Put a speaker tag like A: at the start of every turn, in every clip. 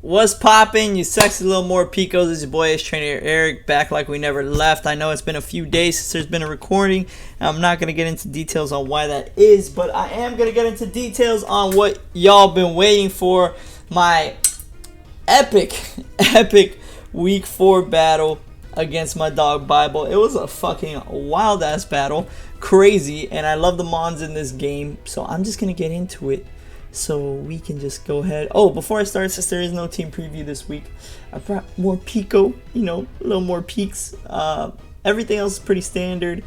A: What's poppin', you sexy little more picos? This is your boy, trainer Eric, back like we never left. I know it's been a few days since there's been a recording. I'm not going to get into details on why that is, but I am going to get into details on what y'all been waiting for. My epic week 4 battle against my dog Bible. It was a fucking wild ass battle, crazy, and I love the mons in this game, so I'm just going to get into it. So we can just go ahead. Oh, before I start, since there is no team preview this week, I brought more Pico, a little more peaks. Everything else is pretty standard.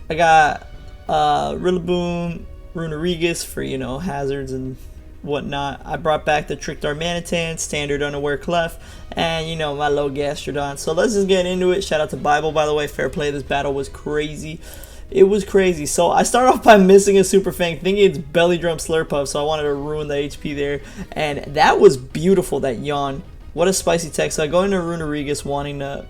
A: I got Rillaboom, Runerigus for, hazards and whatnot. I brought back the Tricked Armanitan, standard unaware Clef, and, my low Gastrodon. So let's just get into it. Shout out to Bible, by the way. Fair play. This battle was crazy. It was crazy. So I start off by missing a Super Fang, thinking it's Belly Drum Slurpuff, so I wanted to ruin the HP there. And that was beautiful, that yawn. What a spicy tech. So I go into Runerigus wanting to,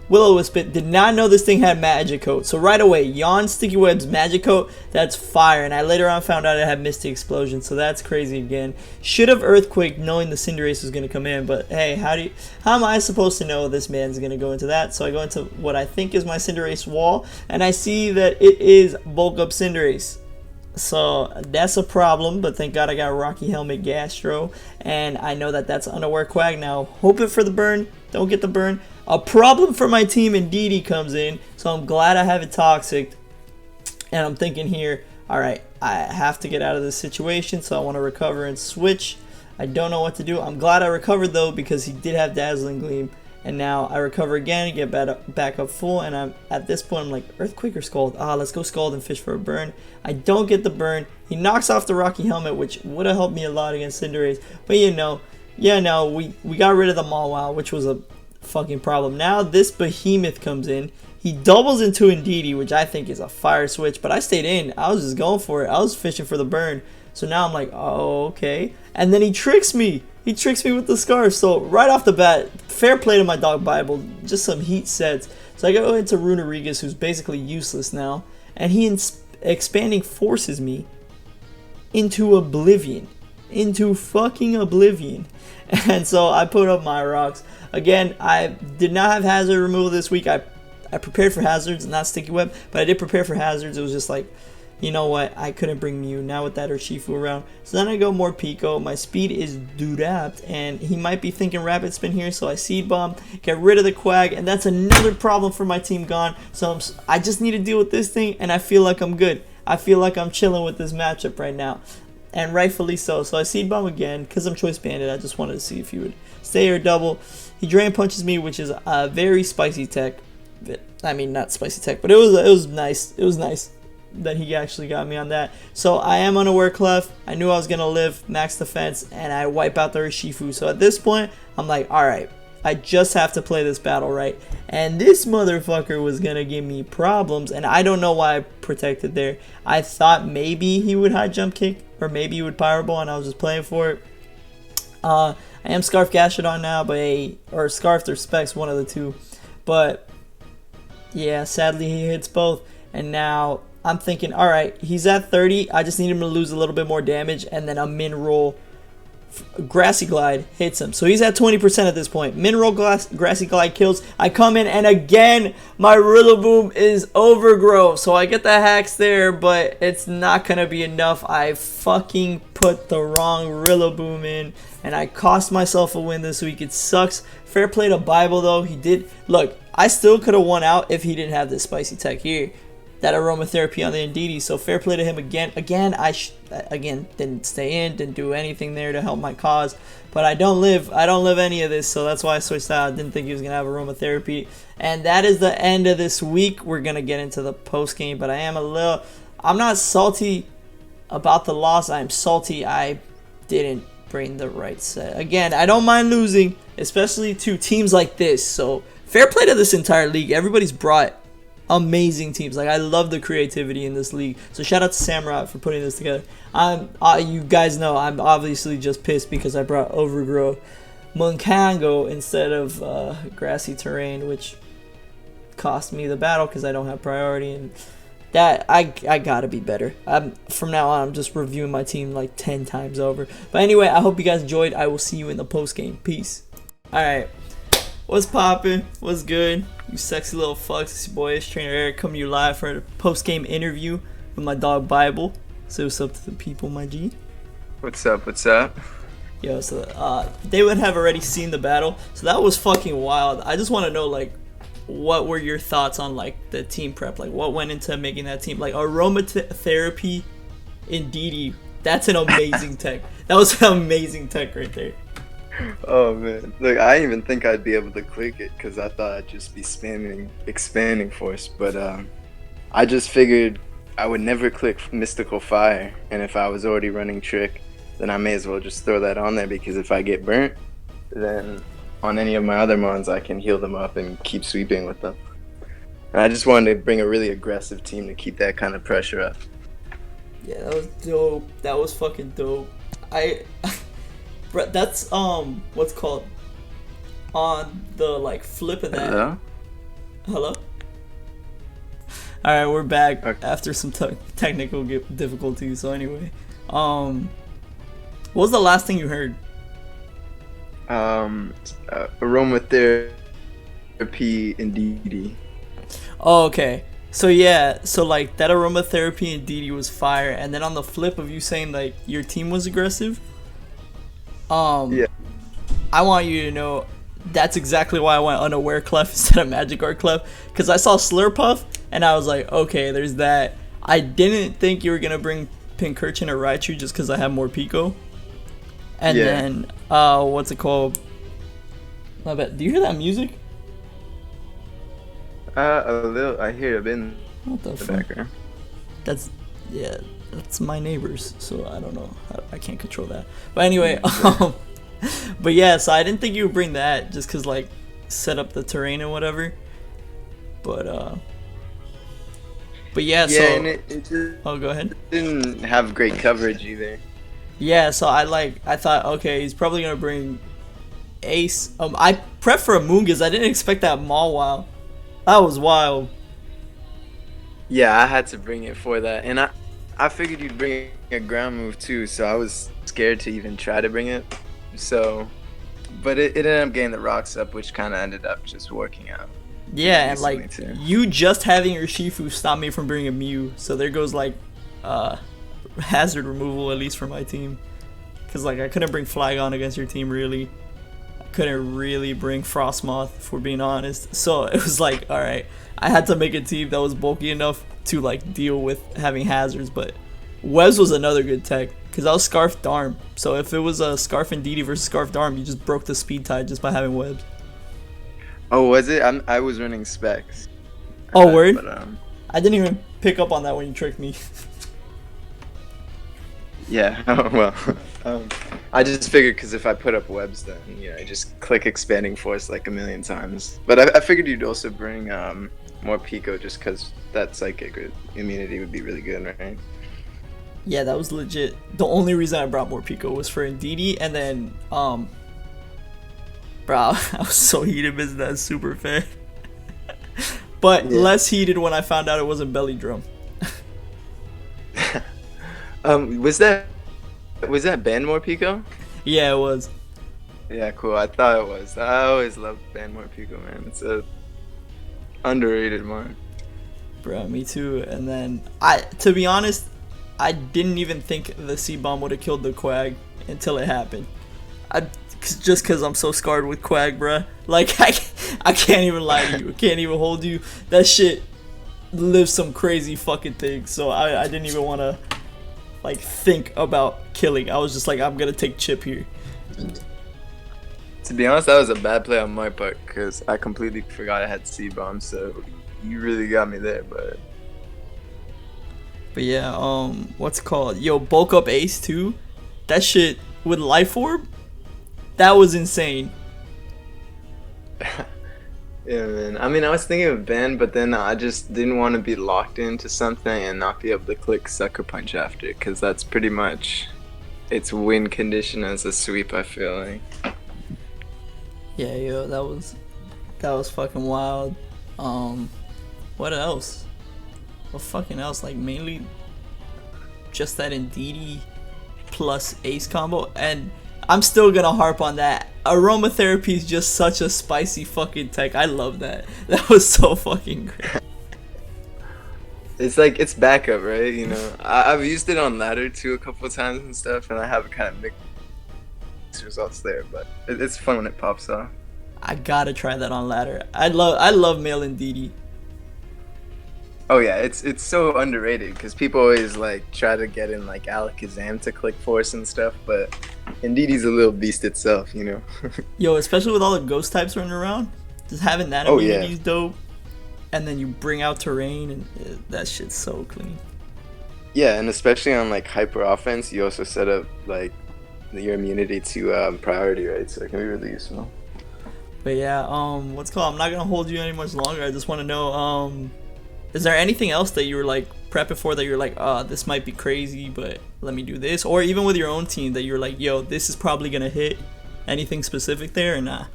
A: Will-O-Wisp it. Did not know this thing had Magic Coat. So right away, Yawn, Sticky Web's Magic Coat, that's fire. And I later on found out it had Misty Explosion, so that's crazy again. Should have Earthquake knowing the Cinderace was going to come in, but hey, how am I supposed to know this man's going to go into that? So I go into what I think is my Cinderace wall, and I see that it is Bulk Up Cinderace. So that's a problem, but thank God I got Rocky Helmet Gastro, and I know that that's Unaware Quag now. Hoping for the burn, don't get the burn. A problem for my team Indeedee comes in, so I'm glad I have it Toxic, and I'm thinking here, alright, I have to get out of this situation, so I want to recover and switch. I don't know what to do. I'm glad I recovered though, because he did have Dazzling Gleam. And now I recover again, get back up full, and I'm at this point I'm like, Earthquake or Scald? Let's go Scald and fish for a burn. I don't get the burn. He knocks off the Rocky Helmet, which would have helped me a lot against Cinderace. But we got rid of the Mawile, which was a fucking problem. Now this Behemoth comes in. He doubles into Indeedee, which I think is a fire switch, but I stayed in. I was just going for it. I was fishing for the burn. So now I'm like, oh, okay. And then he tricks me. He tricks me with the Scarf. So right off the bat, fair play to my dog Bible. Just some heat sets. So I go into Runerigus, who's basically useless now. And he expanding forces me into Oblivion. Into fucking Oblivion. And so I put up my rocks. Again, I did not have hazard removal this week. I prepared for hazards, not Sticky Web. But I did prepare for hazards. It was just like, you know what, I couldn't bring Mew now with that Urshifu around. So then I go more Pico. My speed is doodapped, and he might be thinking Rapid Spin here, so I Seed Bomb, get rid of the Quag, and that's another problem for my team gone. So I just need to deal with this thing, and I feel like I'm good. I feel like I'm chilling with this matchup right now, and rightfully so. So I Seed Bomb again, because I'm Choice Banded. I just wanted to see if he would stay or double. He Drain Punches me, which is a very spicy tech. I mean, not spicy tech, but it was nice. It was nice that he actually got me on that. So I am Unaware Clef. I knew I was going to live max defense, and I wipe out the Urshifu. So at this point, I'm like, alright, I just have to play this battle right. And this motherfucker was going to give me problems, and I don't know why I protected there. I thought maybe he would high jump kick, or maybe he would Power Ball, and I was just playing for it. I am Scarf Gastrodon now, or Scarfed or Specs, one of the two. But yeah, sadly he hits both, and now I'm thinking, alright, he's at 30. I just need him to lose a little bit more damage, and then a Min Roll Grassy Glide hits him. So he's at 20% at this point. Min Roll Grassy Glide kills. I come in, and again, my Rillaboom is Overgrowth. So I get the hacks there, but it's not going to be enough. I fucking put the wrong Rillaboom in, and I cost myself a win this week. It sucks. Fair play to Bible, though. He did. Look, I still could have won out if he didn't have this spicy tech here. That aromatherapy on the Indeedee, so fair play to him again. Again, didn't stay in, didn't do anything there to help my cause. But I don't live any of this, so that's why I switched out. I didn't think he was gonna have aromatherapy. And that is the end of this week. We're gonna get into the post game, but I'm not salty about the loss. I'm salty I didn't bring the right set. Again, I don't mind losing, especially to teams like this. So fair play to this entire league. Everybody's brought amazing teams. Like, I love the creativity in this league. So shout out to Samurai for putting this together. You guys know I'm obviously just pissed because I brought Overgrowth Munkango instead of Grassy Terrain, which cost me the battle because I don't have priority, and That I gotta be better. From now on, I'm just reviewing my team like 10 times over. But anyway, I hope you guys enjoyed. I will see you in the post game. Peace. All right, what's poppin'? What's good? You sexy little fucks. It's your boy, it's Trainer Eric, coming to you live for a post game interview with my dog Bible. Say what's up to the people, my G.
B: What's up? What's up?
A: Yo, so they would have already seen the battle, so that was fucking wild. I just want to know, like, what were your thoughts on like the team prep? Like, what went into making that team? Like, aromatherapy in DD. That's an amazing tech. That was an amazing tech right there.
B: Oh man, look, I didn't even think I'd be able to click it because I thought I'd just be spamming expanding force, but I just figured I would never click mystical fire, and if I was already running trick, then I may as well just throw that on there, because if I get burnt, then on any of my other mons I can heal them up and keep sweeping with them. And I just wanted to bring a really aggressive team to keep that kind of pressure up.
A: Yeah, that was dope. That was fucking dope. That's what's called on the like flip of that. Hello? Alright, we're back after some technical difficulties. So anyway, what was the last thing you heard?
B: Aromatherapy in DD.
A: Oh, okay. So yeah, so like that aromatherapy in DD was fire, and then on the flip of you saying like your team was aggressive,
B: yeah,
A: I want you to know that's exactly why I went unaware clef instead of magic art clef, because I saw Slurpuff and I was like, okay, there's that. I didn't think you were gonna bring Pincurchin or Raichu just because I have more Pico. And then what's it called? My bad. Do you hear that music?
B: A little. I hear it in
A: What the fuck?
B: background.
A: That's my neighbors, so I don't know. I can't control that. But anyway, but yeah, so I didn't think you would bring that just cause like set up the terrain and whatever. But yeah, so
B: and it just
A: go ahead.
B: didn't have great coverage either.
A: Yeah, so I thought, okay, he's probably gonna bring Ace. I prepped for a Moongiz. I didn't expect that Mawile. That was wild.
B: Yeah, I had to bring it for that, and I figured you'd bring a ground move too, so I was scared to even try to bring it. So, but it ended up getting the rocks up, which kind of ended up just working out.
A: Yeah, and like you just having your Shifu stopped me from bringing a Mew, so there goes like hazard removal, at least for my team, because like I couldn't bring Flygon against your team really. I couldn't really bring Frostmoth, if we're being honest, so it was like, all right, I had to make a team that was bulky enough to like deal with having hazards. But Webs was another good tech, because I was Scarf Darm, so if it was a Scarf and DD versus Scarf Darm, you just broke the speed tide just by having Webs.
B: Oh, was it? I was running Specs.
A: Oh, word?
B: But,
A: I didn't even pick up on that when you tricked me.
B: yeah, well, I just figured because if I put up webs, then I just click expanding force like a million times. But I figured you'd also bring more Pico, just because that psychic immunity would be really good, right?
A: Yeah, that was legit. The only reason I brought more Pico was for Indeedee, and then bro, I was so heated missing that super fan. But less heated when I found out it wasn't Belly Drum.
B: Was that Bandmore Pico?
A: Yeah, it was.
B: Yeah, cool. I thought it was. I always loved Bandmore Pico, man. It's a underrated one.
A: Bro, me too. And then to be honest, I didn't even think the C-Bomb would have killed the Quag until it happened. Just because I'm so scarred with Quag, bruh. Like, I can't even lie to you. I can't even hold you. That shit lives some crazy fucking things. So I didn't even want to, like, think about killing. I was just like, I'm going to take Chip here.
B: To be honest, that was a bad play on my part, because I completely forgot I had C-Bomb. So you really got me there, but
A: yeah, what's it called? Yo, bulk up Ace too. That shit with Life Orb, that was insane.
B: Yeah, man. I mean, I was thinking of Ben, but then I just didn't want to be locked into something and not be able to click Sucker Punch after, because that's pretty much its win condition as a sweep, I feel like.
A: Yeah, yo, that was fucking wild. What else? what fucking else? Like mainly just that Indeedee plus Ace combo, and I'm still gonna harp on that. Aromatherapy is just such a spicy fucking tech. I love that. That was so fucking great.
B: It's like it's backup, right? You know, I've used it on ladder too a couple of times and stuff, and I have kind of mixed results there. But it's fun when it pops off.
A: I gotta try that on ladder. I love male Indeedee.
B: Oh yeah, it's so underrated because people always like try to get in like Alakazam to click force and stuff, but Indeedee's a little beast itself, you know.
A: Yo, especially with all the ghost types running around, just having that
B: Oh,
A: immunity
B: yeah.
A: is dope. And then you bring out terrain, and that shit's so clean.
B: Yeah, and especially on like hyper offense, you also set up like your immunity to priority, right? So it can be really useful.
A: But yeah, what's called? I'm not gonna hold you any much longer. I just want to know, is there anything else that you were like prepping for that you're like, this might be crazy, but let me do this, or even with your own team that you're like, yo, this is probably gonna hit? Anything specific there or nah?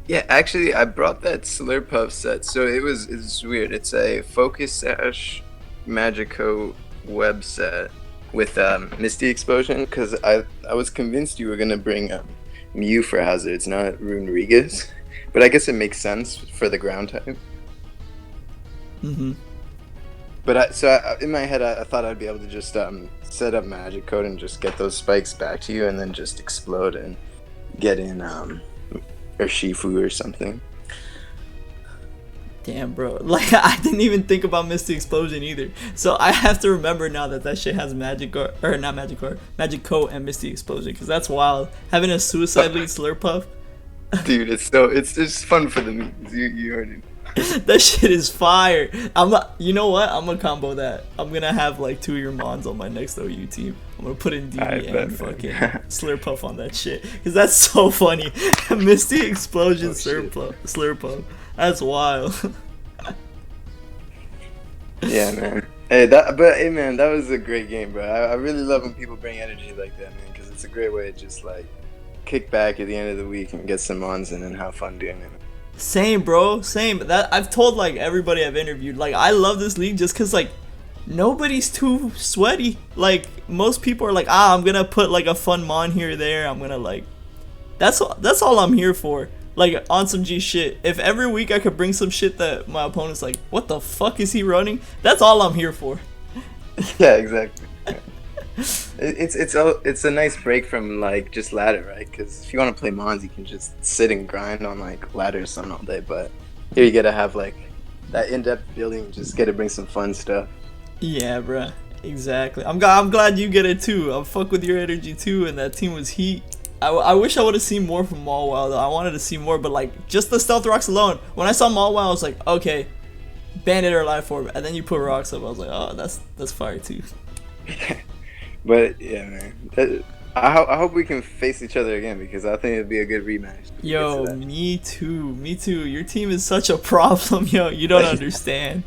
B: Yeah, actually, I brought that Slurpuff set. So it's weird. It's a Focus Sash Magico web set with Misty Explosion because I was convinced you were gonna bring Mew for hazards, not Runerigas. But I guess it makes sense for the ground type.
A: Mm-hmm.
B: But in my head, I thought I'd be able to just set up Magic Code and just get those spikes back to you, and then just explode and get in or Shifu or something.
A: Damn, bro. Like, I didn't even think about Misty Explosion either. So I have to remember now that shit has Magic or not Magic Magic Coat and Misty Explosion, because that's wild. Having a Suicide Lead Slurpuff.
B: Dude, it's just fun for the memes. You already know.
A: That shit is fire. You know what? I'm gonna combo that. I'm gonna have like 2 of your mons on my next OU team. I'm gonna put in DD and fucking Slurpuff on that shit, because that's so funny. Misty Explosion Slurpuff. That's wild.
B: Yeah, man. Hey, man, that was a great game, bro. I really love when people bring energy like that, man, because it's a great way to just like kick back at the end of the week and get some mons in and have fun doing it.
A: Same, bro. Same. That I've told like everybody I've interviewed. Like, I love this league just because like nobody's too sweaty. Like, most people are like, I'm gonna put like a fun mon here or there. I'm gonna like, that's all I'm here for. Like, on some G shit. If every week I could bring some shit that my opponent's like, what the fuck is he running? That's all I'm here for.
B: Yeah, exactly. It's a nice break from like just ladder, right? Because if you want to play mons, you can just sit and grind on like ladder or something all day. But here you get to have like that in-depth building. Just get to bring some fun stuff.
A: Yeah, bruh. Exactly. I'm glad you get it too. I'm fuck with your energy too, and that team was heat. I wish I would have seen more from Mawile though. I wanted to see more, but like just the stealth rocks alone. When I saw Mawile, I was like, okay, Bandit or Life Orb, and then you put rocks up. I was like, oh, that's fire too.
B: But yeah, man. I hope we can face each other again because I think it'd be a good rematch.
A: Yo, me too. Your team is such a problem, yo. You don't understand.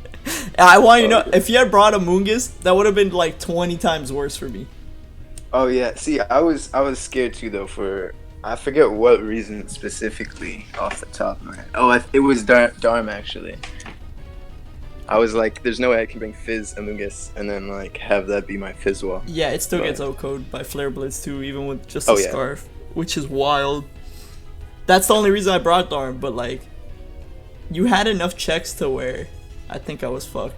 A: I want you to know, if you had brought a Moongus, that would have been like 20 times worse for me.
B: Oh yeah. See, I was scared too though for I forget what reason specifically off the top of my head. Oh, it was Darm actually. I was like, there's no way I can bring Fizz Amoonguss and then like have that be my Fizz wall.
A: Yeah, it still gets O-code by Flare Blitz too, even with just a Scarf, which is wild. That's the only reason I brought Darm, but like, you had enough checks to where I think I was fucked.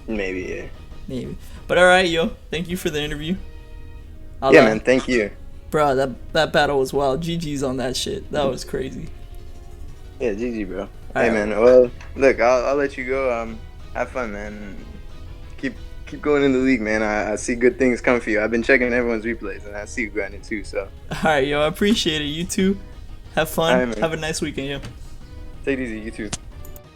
B: Maybe, yeah.
A: Maybe. But alright, yo, thank you for the interview.
B: Yeah, man, thank you.
A: Bro, that battle was wild. GG's on that shit. That was crazy.
B: Yeah, GG, bro.
A: All
B: hey,
A: right.
B: man. Well, look, I'll let you go. Have fun, man. Keep going in the league, man. I see good things coming for you. I've been checking everyone's replays, and I see you grinding too. So.
A: All right, yo. I appreciate it. You too. Have fun.
B: All right, man.
A: Have a nice weekend, yo.
B: Take it easy. You too.